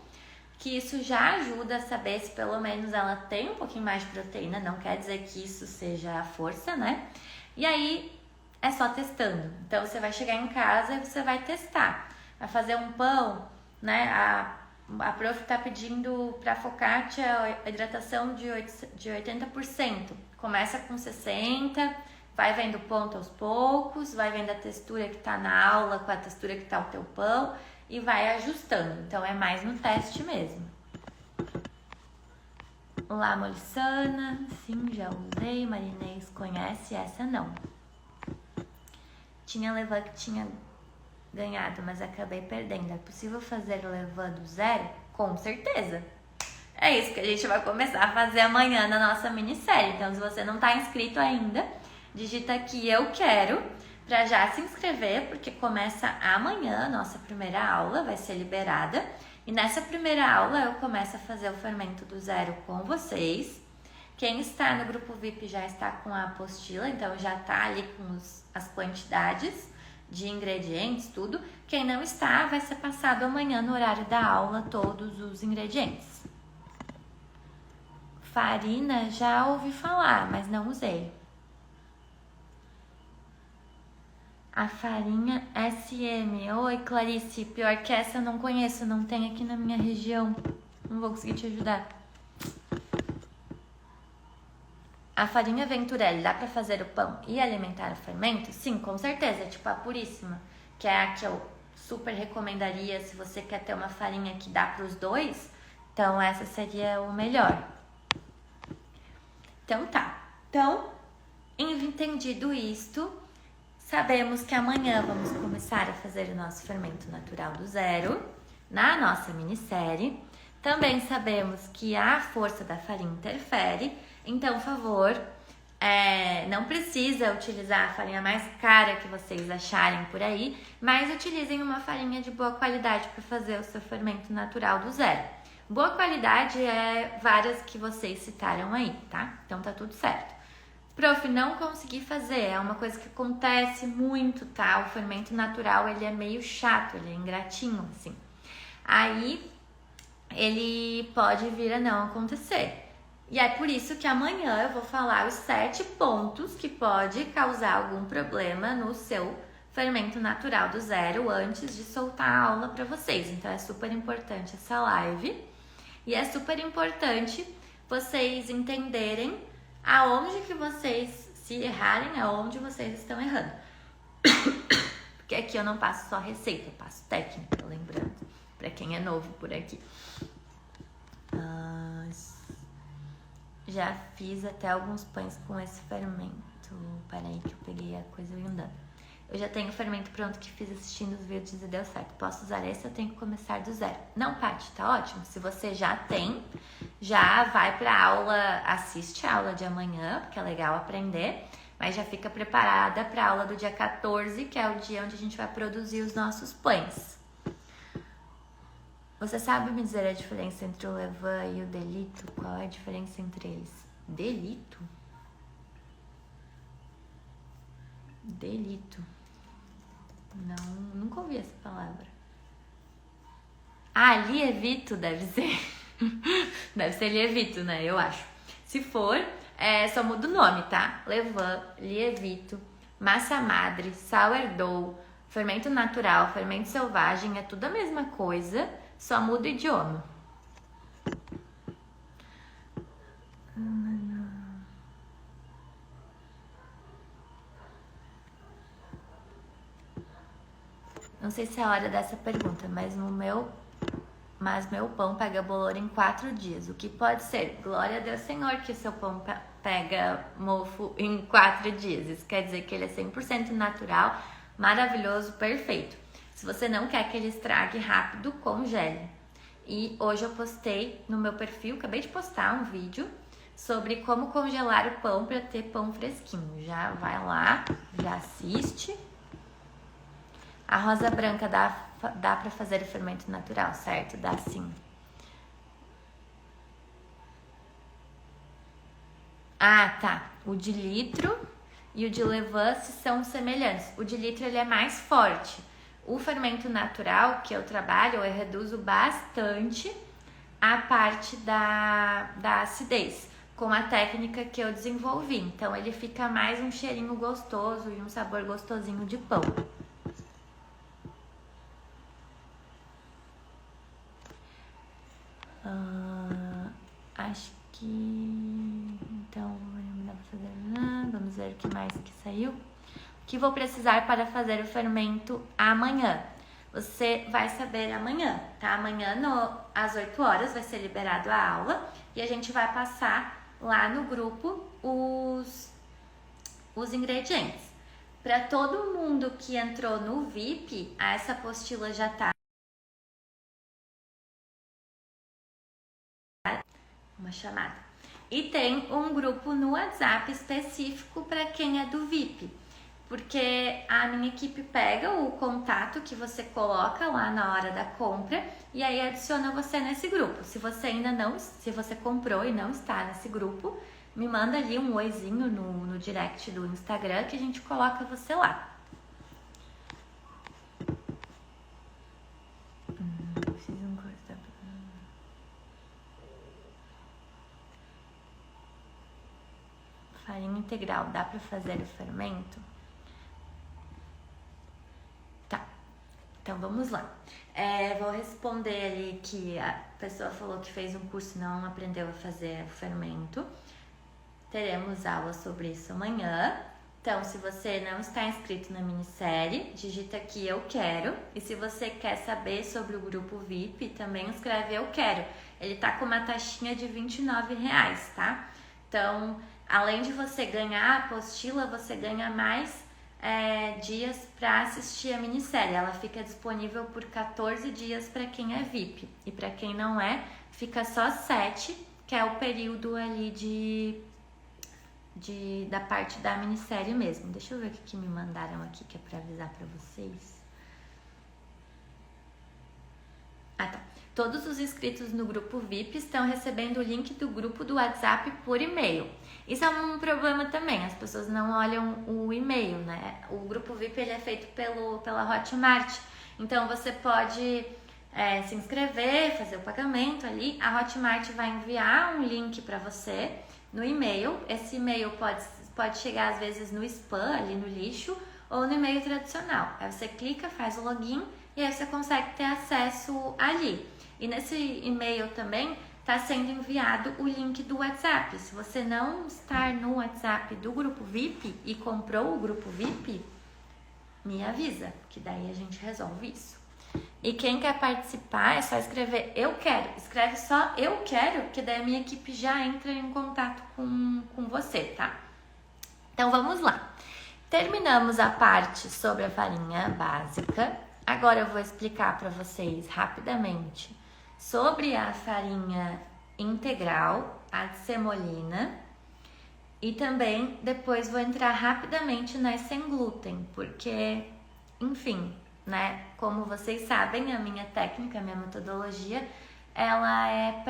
que isso já ajuda a saber se pelo menos ela tem um pouquinho mais de proteína, não quer dizer que isso seja a força, né? E aí é só testando. Então você vai chegar em casa e você vai testar. Vai fazer um pão, né? A prof tá pedindo para focaccia a hidratação de 80%. Começa com 60%, vai vendo o ponto aos poucos, vai vendo a textura que tá na aula com a textura que tá o teu pão e vai ajustando. Então é mais no teste mesmo. Olá, Molissana. Sim, já usei. Marinês conhece, essa não. Tinha levain que tinha ganhado, mas acabei perdendo. É possível fazer o levain do zero? Com certeza. É isso que a gente vai começar a fazer amanhã na nossa minissérie. Então, se você não está inscrito ainda, digita aqui eu quero para já se inscrever, porque começa amanhã a nossa primeira aula, vai ser liberada. E nessa primeira aula eu começo a fazer o fermento do zero com vocês. Quem está no grupo VIP já está com a apostila, então já está ali com as quantidades de ingredientes, tudo. Quem não está, vai ser passado amanhã no horário da aula todos os ingredientes. Farina, já ouvi falar, mas não usei. A farinha SM. Oi, Clarice. Pior que essa eu não conheço, não tem aqui na minha região. Não vou conseguir te ajudar. A farinha Venturelli, dá pra fazer o pão e alimentar o fermento? Sim, com certeza. Tipo a puríssima, que é a que eu super recomendaria se você quer ter uma farinha que dá pros dois. Então, essa seria o melhor. Então, tá. Então, entendido isto, sabemos que amanhã vamos começar a fazer o nosso fermento natural do zero, na nossa minissérie. Também sabemos que a força da farinha interfere, então, por favor, não precisa utilizar a farinha mais cara que vocês acharem por aí, mas utilizem uma farinha de boa qualidade para fazer o seu fermento natural do zero. Boa qualidade é várias que vocês citaram aí, tá? Então tá tudo certo. Prof, não consegui fazer, é uma coisa que acontece muito, tá? O fermento natural, ele é meio chato, ele é ingratinho, assim. Aí, ele pode vir a não acontecer. E é por isso que amanhã eu vou falar os 7 pontos que pode causar algum problema no seu fermento natural do zero antes de soltar a aula para vocês. Então, é super importante essa live. E é super importante vocês entenderem aonde que vocês, se errarem, aonde vocês estão errando. Porque aqui eu não passo só receita, eu passo técnica, lembrando, para quem é novo por aqui. Já fiz até alguns pães com esse fermento. Peraí que eu peguei a coisa e andando. Eu já tenho o fermento pronto que fiz assistindo os vídeos e deu certo. Posso usar esse ou tenho que começar do zero? Não, Paty, tá ótimo. Se você já tem, já vai pra aula, assiste a aula de amanhã, porque é legal aprender. Mas já fica preparada pra aula do dia 14, que é o dia onde a gente vai produzir os nossos pães. Você sabe me dizer a diferença entre o levain e o delito? Qual é a diferença entre eles? Delito? Delito. Não, nunca ouvi essa palavra. Ah, lievito deve ser. Deve ser lievito, né? Eu acho. Se for, só muda o nome, tá? Levain, lievito, massa madre, sourdough, fermento natural, fermento selvagem, é tudo a mesma coisa, só muda o idioma. Não sei se é a hora dessa pergunta, mas meu pão pega bolor em 4 dias. O que pode ser? Glória a Deus, Senhor, que o seu pão pega mofo em 4 dias. Isso quer dizer que ele é 100% natural, maravilhoso, perfeito. Se você não quer que ele estrague rápido, congele. E hoje eu postei no meu perfil, acabei de postar um vídeo sobre como congelar o pão para ter pão fresquinho. Já vai lá, já assiste. A rosa branca dá para fazer o fermento natural, certo? Dá sim. Ah, tá. O de litro e o de levain são semelhantes. O de litro ele é mais forte. O fermento natural que eu trabalho, eu reduzo bastante a parte da acidez com a técnica que eu desenvolvi. Então, ele fica mais um cheirinho gostoso e um sabor gostosinho de pão. Acho que... Então, não dá pra fazer nada. Vamos ver o que mais que saiu. O que vou precisar para fazer o fermento amanhã? Você vai saber amanhã, tá? Amanhã, às 8 horas, vai ser liberado a aula. E a gente vai passar lá no grupo os ingredientes. Para todo mundo que entrou no VIP, essa apostila já tá. Uma chamada. E tem um grupo no WhatsApp específico para quem é do VIP. Porque a minha equipe pega o contato que você coloca lá na hora da compra e aí adiciona você nesse grupo. Se você ainda não, se você comprou e não está nesse grupo, me manda ali um oizinho no direct do Instagram que a gente coloca você lá. Farinha integral, dá para fazer o fermento? Tá, então vamos lá. Vou responder ali que a pessoa falou que fez um curso e não aprendeu a fazer o fermento. Teremos aula sobre isso amanhã. Então, se você não está inscrito na minissérie, digita aqui eu quero. E se você quer saber sobre o grupo VIP, também escreve eu quero. Ele tá com uma taxinha de R$29, tá? Então, além de você ganhar a apostila, você ganha mais dias para assistir a minissérie. Ela fica disponível por 14 dias para quem é VIP. E para quem não é, fica só 7, que é o período ali da parte da minissérie mesmo. Deixa eu ver o que me mandaram aqui, que é para avisar para vocês. Ah, tá. Todos os inscritos no grupo VIP estão recebendo o link do grupo do WhatsApp por e-mail. Isso é um problema também, as pessoas não olham o e-mail, né? O grupo VIP ele é feito pela Hotmart, então você pode se inscrever, fazer o pagamento ali, a Hotmart vai enviar um link para você no e-mail. Esse e-mail pode chegar às vezes no spam, ali no lixo, ou no e-mail tradicional. Aí você clica, faz o login e aí você consegue ter acesso ali. E nesse e-mail também está sendo enviado o link do WhatsApp. Se você não estar no WhatsApp do grupo VIP e comprou o grupo VIP, me avisa, que daí a gente resolve isso. E quem quer participar é só escrever eu quero. Escreve só eu quero, que daí a minha equipe já entra em contato com você, tá? Então vamos lá. Terminamos a parte sobre a farinha básica. Agora eu vou explicar para vocês rapidamente sobre a farinha integral, a de semolina, e também depois vou entrar rapidamente nas sem glúten, porque, enfim, né, como vocês sabem, a minha técnica, a minha metodologia, ela é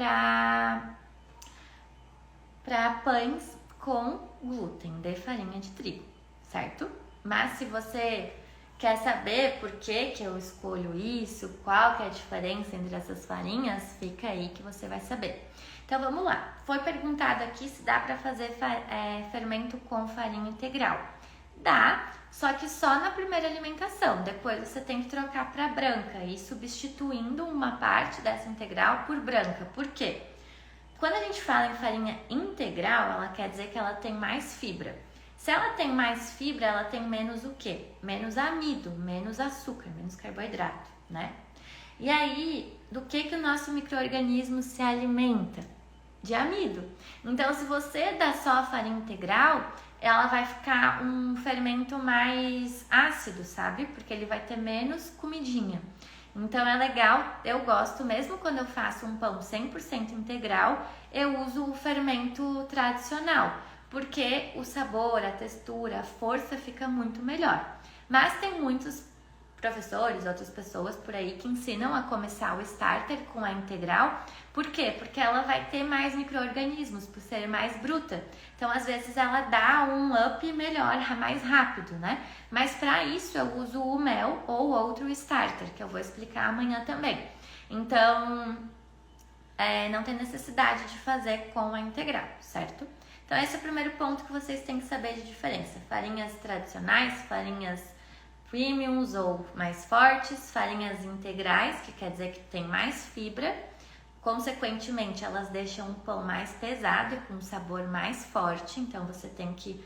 para pães com glúten de farinha de trigo, certo? Mas se você quer saber por que eu escolho isso, qual que é a diferença entre essas farinhas, fica aí que você vai saber. Então vamos lá. Foi perguntado aqui se dá para fazer fermento com farinha integral. Dá, só que só na primeira alimentação. Depois você tem que trocar para branca e substituindo uma parte dessa integral por branca. Por quê? Quando a gente fala em farinha integral, ela quer dizer que ela tem mais fibra. Se ela tem mais fibra, ela tem menos o quê? Menos amido, menos açúcar, menos carboidrato, né? E aí, do que o nosso micro-organismo se alimenta? De amido. Então, se você dá só a farinha integral, ela vai ficar um fermento mais ácido, sabe? Porque ele vai ter menos comidinha. Então, é legal, eu gosto, mesmo quando eu faço um pão 100% integral, eu uso o fermento tradicional, porque o sabor, a textura, a força fica muito melhor. Mas tem muitos professores, outras pessoas por aí que ensinam a começar o starter com a integral. Por quê? Porque ela vai ter mais micro-organismos, por ser mais bruta. Então, às vezes, ela dá um up melhor, mais rápido, né? Mas para isso, eu uso o mel ou outro starter, que eu vou explicar amanhã também. Então, não tem necessidade de fazer com a integral, certo? Então, esse é o primeiro ponto que vocês têm que saber de diferença. Farinhas tradicionais, farinhas premiums ou mais fortes, farinhas integrais, que quer dizer que tem mais fibra. Consequentemente, elas deixam o pão mais pesado e com um sabor mais forte. Então, você tem que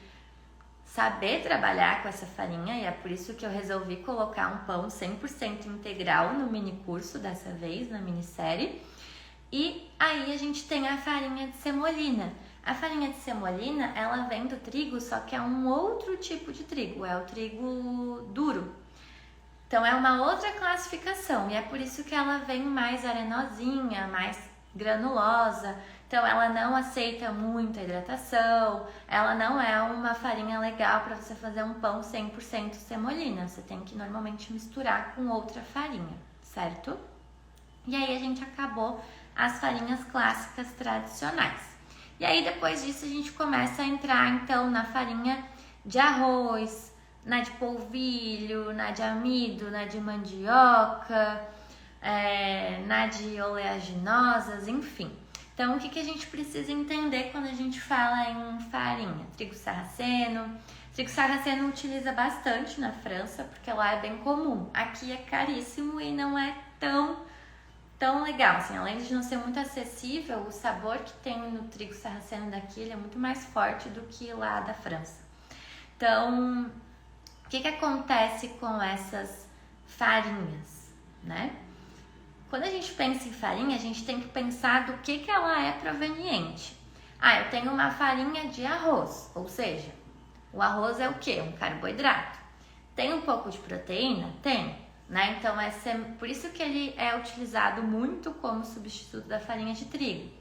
saber trabalhar com essa farinha e é por isso que eu resolvi colocar um pão 100% integral no mini curso dessa vez, na minissérie. E aí a gente tem a farinha de semolina. A farinha de semolina, ela vem do trigo, só que é um outro tipo de trigo, é o trigo duro. Então é uma outra classificação e é por isso que ela vem mais arenosinha, mais granulosa. Então ela não aceita muita hidratação, ela não é uma farinha legal para você fazer um pão 100% semolina. Você tem que normalmente misturar com outra farinha, certo? E aí a gente acabou as farinhas clássicas tradicionais. E aí depois disso a gente começa a entrar então na farinha de arroz, na de polvilho, na de amido, na de mandioca, na de oleaginosas, enfim. Então, o que a gente precisa entender quando a gente fala em farinha? Trigo sarraceno. Trigo sarraceno utiliza bastante na França, porque lá é bem comum. Aqui é caríssimo e não é tão legal. Assim, além de não ser muito acessível, o sabor que tem no trigo sarraceno daqui ele é muito mais forte do que lá da França. Então, o que acontece com essas farinhas, né? Quando a gente pensa em farinha, a gente tem que pensar do que ela é proveniente. Eu tenho uma farinha de arroz, ou seja, o arroz é o quê? Um carboidrato. Tem um pouco de proteína? Tem, né? Então, por isso que ele é utilizado muito como substituto da farinha de trigo.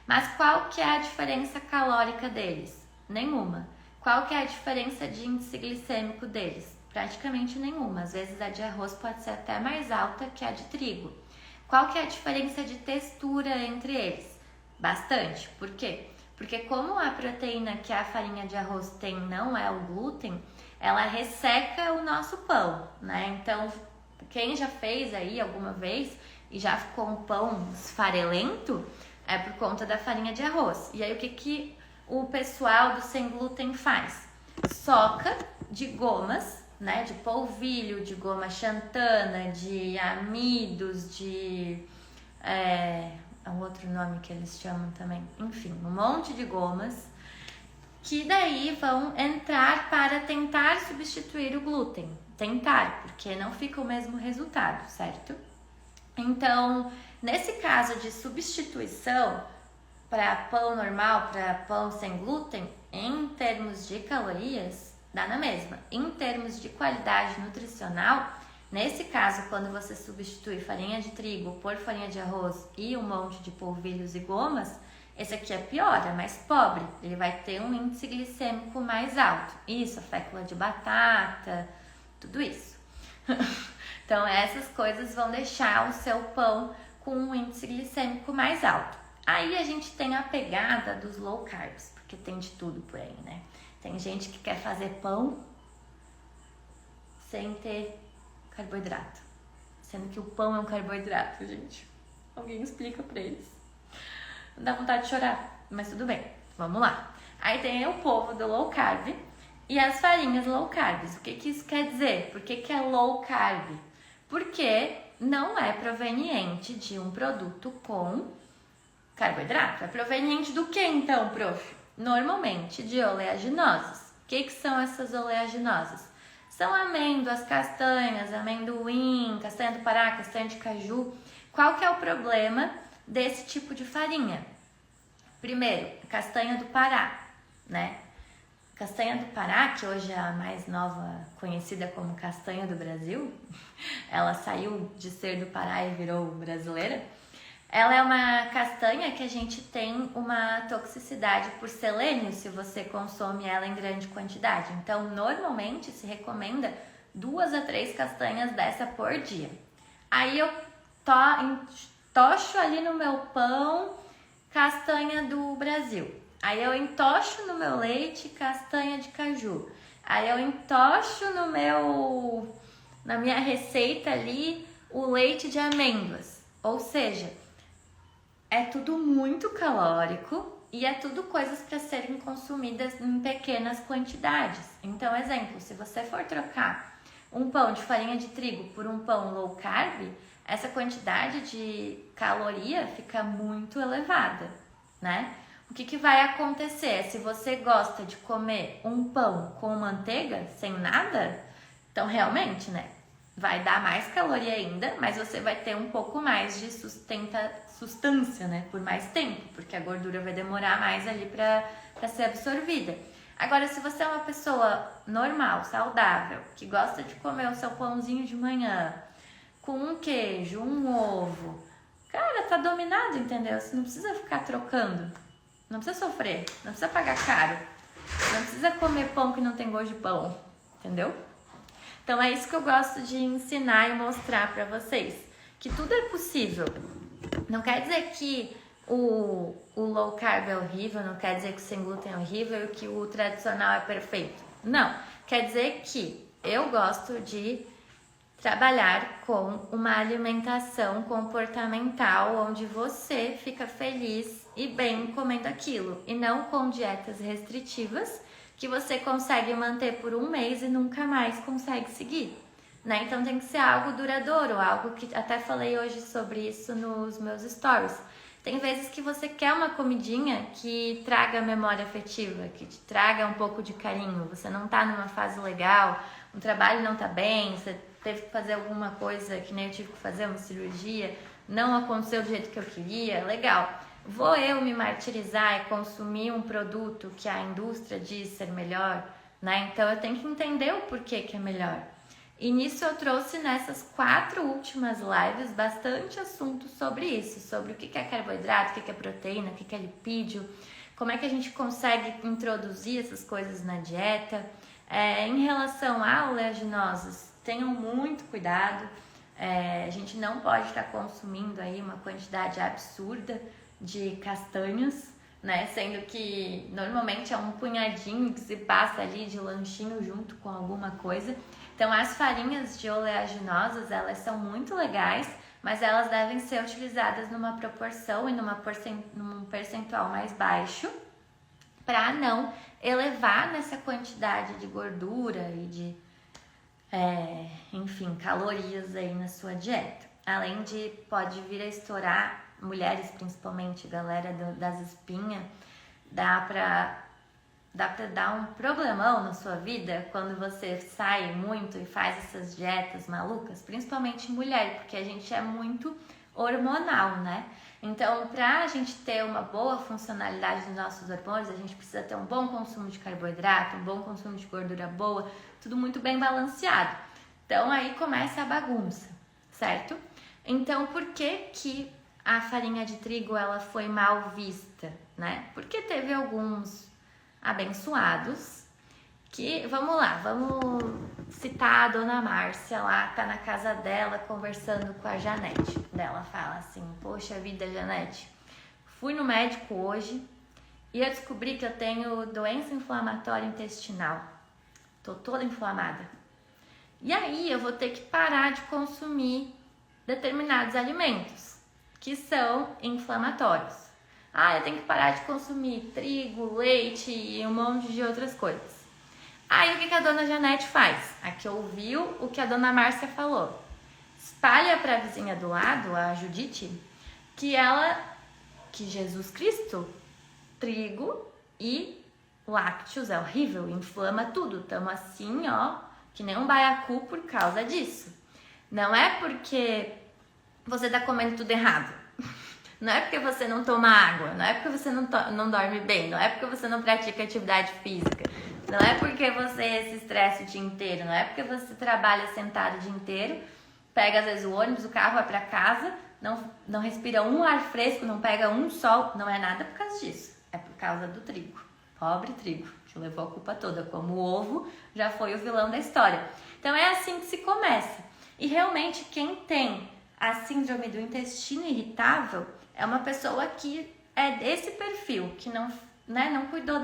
Mas qual que é a diferença calórica deles? Nenhuma. Qual que é a diferença de índice glicêmico deles? Praticamente nenhuma. Às vezes a de arroz pode ser até mais alta que a de trigo. Qual que é a diferença de textura entre eles? Bastante. Por quê? Porque como a proteína que a farinha de arroz tem não é o glúten, ela resseca o nosso pão, né? Então, quem já fez aí alguma vez e já ficou um pão esfarelento, é por conta da farinha de arroz. E aí o que o pessoal do sem glúten faz? Soca de gomas, né, de polvilho, de goma xantana, de amidos, de é um outro nome que eles chamam também, enfim, um monte de gomas que daí vão entrar para tentar substituir o glúten. Tentar, porque não fica o mesmo resultado, certo? Então, nesse caso de substituição para pão normal, para pão sem glúten, em termos de calorias, dá na mesma. Em termos de qualidade nutricional, nesse caso, quando você substitui farinha de trigo por farinha de arroz e um monte de polvilhos e gomas, esse aqui é pior, é mais pobre. Ele vai ter um índice glicêmico mais alto. Isso, a fécula de batata, tudo isso. Então, essas coisas vão deixar o seu pão com um índice glicêmico mais alto. Aí a gente tem a pegada dos low carbs, porque tem de tudo por aí, né? Tem gente que quer fazer pão sem ter carboidrato. Sendo que o pão é um carboidrato, gente. Alguém explica pra eles. Não dá vontade de chorar, mas tudo bem. Vamos lá. Aí tem o povo do low carb e as farinhas low carbs. O que isso quer dizer? Por que é low carb? Porque não é proveniente de um produto com carboidrato. É proveniente do que então, prof? Normalmente de oleaginosas. O que são essas oleaginosas? São amêndoas, castanhas, amendoim, castanha do Pará, castanha de caju. Qual que é o problema desse tipo de farinha? Primeiro, castanha do Pará, né? Castanha do Pará, que hoje é a mais nova, conhecida como castanha do Brasil, ela saiu de ser do Pará e virou brasileira. Ela é uma castanha que a gente tem uma toxicidade por selênio se você consome ela em grande quantidade. Então, normalmente se recomenda 2 a 3 castanhas dessa por dia. Aí eu tocho ali no meu pão castanha do Brasil. Aí eu entocho no meu leite castanha de caju. Aí eu entocho na minha receita ali o leite de amêndoas. Ou seja, é tudo muito calórico e é tudo coisas para serem consumidas em pequenas quantidades. Então, exemplo, se você for trocar um pão de farinha de trigo por um pão low carb, essa quantidade de caloria fica muito elevada, né? O que vai acontecer? Se você gosta de comer um pão com manteiga, sem nada, então realmente, né? vai dar mais caloria ainda, mas você vai ter um pouco mais de sustância, né? Por mais tempo, porque a gordura vai demorar mais ali para ser absorvida. Agora, se você é uma pessoa normal, saudável, que gosta de comer o seu pãozinho de manhã, com um queijo, um ovo, cara, tá dominado, entendeu? Você não precisa ficar trocando, não precisa sofrer, não precisa pagar caro, não precisa comer pão que não tem gosto de pão, entendeu? Então é isso que eu gosto de ensinar e mostrar pra vocês, que tudo é possível. Não quer dizer que o low carb é horrível, não quer dizer que o sem glúten é horrível e que o tradicional é perfeito. Não, quer dizer que eu gosto de trabalhar com uma alimentação comportamental onde você fica feliz e bem comendo aquilo e não com dietas restritivas que você consegue manter por um mês e nunca mais consegue seguir, né? Então tem que ser algo duradouro, algo que até falei hoje sobre isso nos meus stories. Tem vezes que você quer uma comidinha que traga memória afetiva, que te traga um pouco de carinho. Você não tá numa fase legal, o trabalho não tá bem, você teve que fazer alguma coisa que nem eu tive que fazer, uma cirurgia, não aconteceu do jeito que eu queria, legal. Vou eu me martirizar e consumir um produto que a indústria diz ser melhor, né? Então eu tenho que entender o porquê que é melhor. E nisso eu trouxe nessas 4 últimas lives bastante assunto sobre isso, sobre o que é carboidrato, o que é proteína, o que é lipídio, como é que a gente consegue introduzir essas coisas na dieta. Em relação a oleaginosas, tenham muito cuidado, a gente não pode estar consumindo aí uma quantidade absurda de castanhas, né? Sendo que normalmente é um punhadinho que se passa ali de lanchinho junto com alguma coisa. Então as farinhas de oleaginosas, elas são muito legais, mas elas devem ser utilizadas numa proporção e num percentual mais baixo, para não elevar nessa quantidade de gordura e de, enfim, calorias aí na sua dieta. Além de pode vir a estourar, mulheres principalmente, galera das espinhas, dá pra dar um problemão na sua vida quando você sai muito e faz essas dietas malucas, principalmente mulher, porque a gente é muito hormonal, né? Então, pra gente ter uma boa funcionalidade dos nossos hormônios, a gente precisa ter um bom consumo de carboidrato, um bom consumo de gordura boa, tudo muito bem balanceado. Então, aí começa a bagunça, certo? Então, por que a farinha de trigo ela foi mal vista, né? Porque teve alguns abençoados que, vamos citar a dona Márcia lá, tá na casa dela conversando com a Janete. Ela fala assim: poxa vida, Janete, fui no médico hoje e eu descobri que eu tenho doença inflamatória intestinal, tô toda inflamada, e aí eu vou ter que parar de consumir determinados alimentos que são inflamatórios. Eu tenho que parar de consumir trigo, leite e um monte de outras coisas. Aí o que a dona Janete faz? Aqui ouviu o que a dona Márcia falou. Espalha para a vizinha do lado, a Judite, que Jesus Cristo, trigo e lácteos é horrível, inflama tudo. Tamo assim, ó, que nem um baiacu por causa disso. Não é porque você tá comendo tudo errado. Não é porque você não toma água, não é porque você não dorme bem, não é porque você não pratica atividade física, não é porque você se estressa o dia inteiro, não é porque você trabalha sentado o dia inteiro, pega às vezes o ônibus, o carro, vai pra casa, não respira um ar fresco, não pega um sol, não é nada por causa disso, é por causa do trigo, pobre trigo, que levou a culpa toda, como o ovo já foi o vilão da história. Então é assim que se começa. E realmente quem tem a síndrome do intestino irritável é uma pessoa que é desse perfil, que não cuidou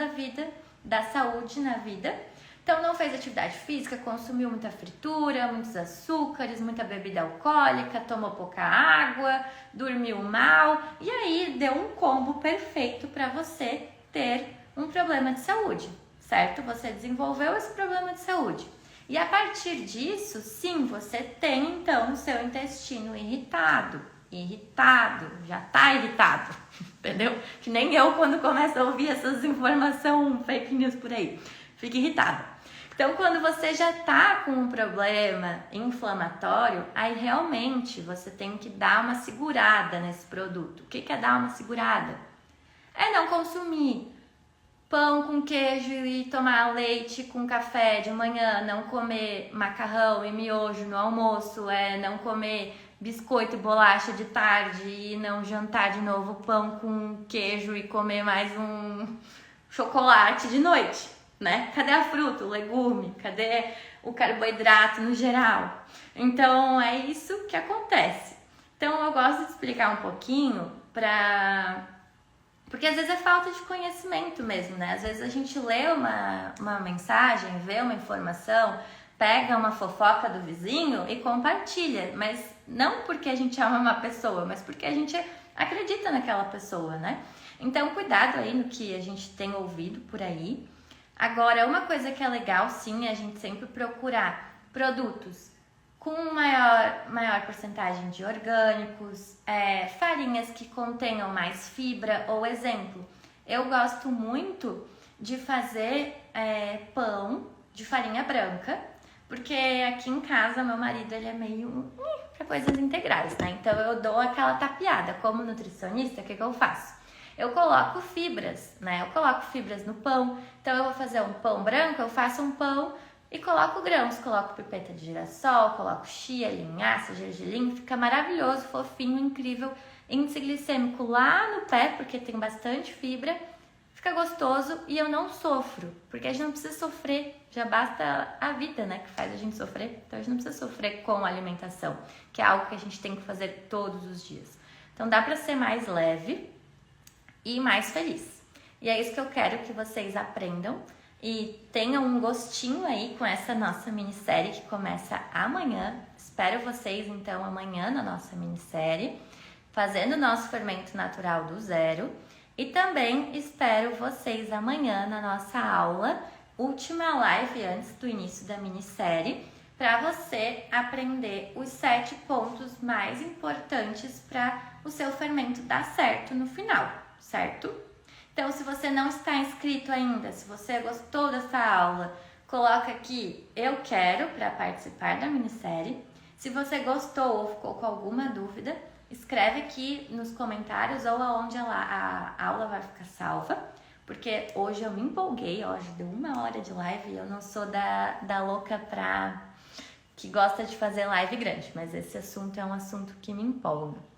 da saúde na vida. Então não fez atividade física, consumiu muita fritura, muitos açúcares, muita bebida alcoólica, tomou pouca água, dormiu mal. E aí deu um combo perfeito para você ter um problema de saúde, certo? Você desenvolveu esse problema de saúde. E a partir disso, sim, você tem então o seu intestino irritado, já tá irritado, entendeu? Que nem eu quando começo a ouvir essas informações fake news por aí. fica irritada. Então, quando você já tá com um problema inflamatório, aí realmente você tem que dar uma segurada nesse produto. O que é dar uma segurada? É não consumir pão com queijo e tomar leite com café de manhã, não comer macarrão e miojo no almoço, não comer biscoito e bolacha de tarde e não jantar de novo pão com queijo e comer mais um chocolate de noite, né? Cadê a fruta, o legume? Cadê o carboidrato no geral? Então é isso que acontece. Então eu gosto de explicar um pouquinho porque às vezes é falta de conhecimento mesmo, né? Às vezes a gente lê uma mensagem, vê uma informação, pega uma fofoca do vizinho e compartilha, mas não porque a gente ama uma pessoa, mas porque a gente acredita naquela pessoa, né? Então, cuidado aí no que a gente tem ouvido por aí. Agora, uma coisa que é legal, sim, é a gente sempre procurar produtos com maior porcentagem de orgânicos, farinhas que contenham mais fibra, ou exemplo, eu gosto muito de fazer pão de farinha branca, porque aqui em casa meu marido ele é meio para coisas integrais, né? Então eu dou aquela tapeada. Como nutricionista, o que eu faço? Eu coloco fibras, né? Eu coloco fibras no pão. Então eu vou fazer um pão branco, eu faço um pão e coloco grãos, coloco pipeta de girassol, coloco chia, linhaça, gergelim, fica maravilhoso, fofinho, incrível, índice glicêmico lá no pé, porque tem bastante fibra, fica gostoso e eu não sofro, porque a gente não precisa sofrer, já basta a vida, né, que faz a gente sofrer, então a gente não precisa sofrer com a alimentação, que é algo que a gente tem que fazer todos os dias. Então dá pra ser mais leve e mais feliz. E é isso que eu quero que vocês aprendam. E tenham um gostinho aí com essa nossa minissérie que começa amanhã. Espero vocês então amanhã na nossa minissérie, fazendo o nosso fermento natural do zero. E também espero vocês amanhã na nossa aula, última live antes do início da minissérie, para você aprender os 7 pontos mais importantes para o seu fermento dar certo no final, certo? Então, se você não está inscrito ainda, se você gostou dessa aula, coloca aqui eu quero para participar da minissérie. Se você gostou ou ficou com alguma dúvida, escreve aqui nos comentários ou aonde a aula vai ficar salva, porque hoje eu me empolguei, hoje deu 1 hora de live e eu não sou da louca que gosta de fazer live grande, mas esse assunto é um assunto que me empolga.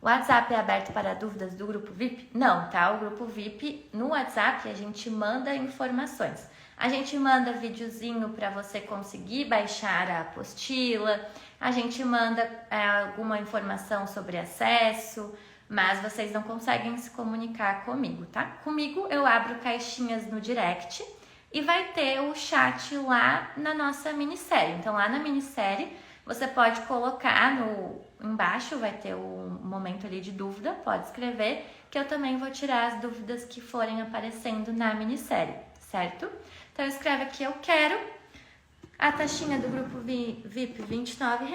O WhatsApp é aberto para dúvidas do grupo VIP? Não, tá? O grupo VIP, no WhatsApp, a gente manda informações. A gente manda videozinho para você conseguir baixar a apostila, a gente manda alguma informação sobre acesso, mas vocês não conseguem se comunicar comigo, tá? Comigo eu abro caixinhas no direct e vai ter o chat lá na nossa minissérie. Então lá na minissérie você pode colocar embaixo, vai ter um momento ali de dúvida, pode escrever, que eu também vou tirar as dúvidas que forem aparecendo na minissérie, certo? Então escreve aqui eu quero, a taxinha do grupo VIP R$29,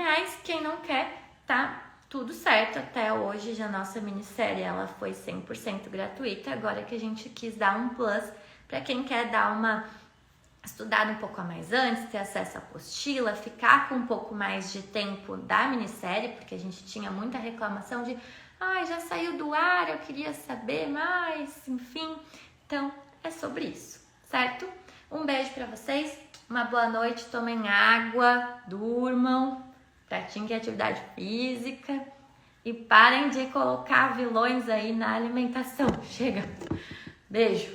quem não quer, tá tudo certo, até hoje já a nossa minissérie ela foi 100% gratuita, agora que a gente quis dar um plus para quem quer dar uma estudada um pouco a mais antes, ter acesso à apostila, ficar com um pouco mais de tempo da minissérie, porque a gente tinha muita reclamação de já saiu do ar, eu queria saber mais, enfim. Então, é sobre isso, certo? Um beijo pra vocês, uma boa noite, tomem água, durmam, pratiquem atividade física e parem de colocar vilões aí na alimentação. Chega! Beijo!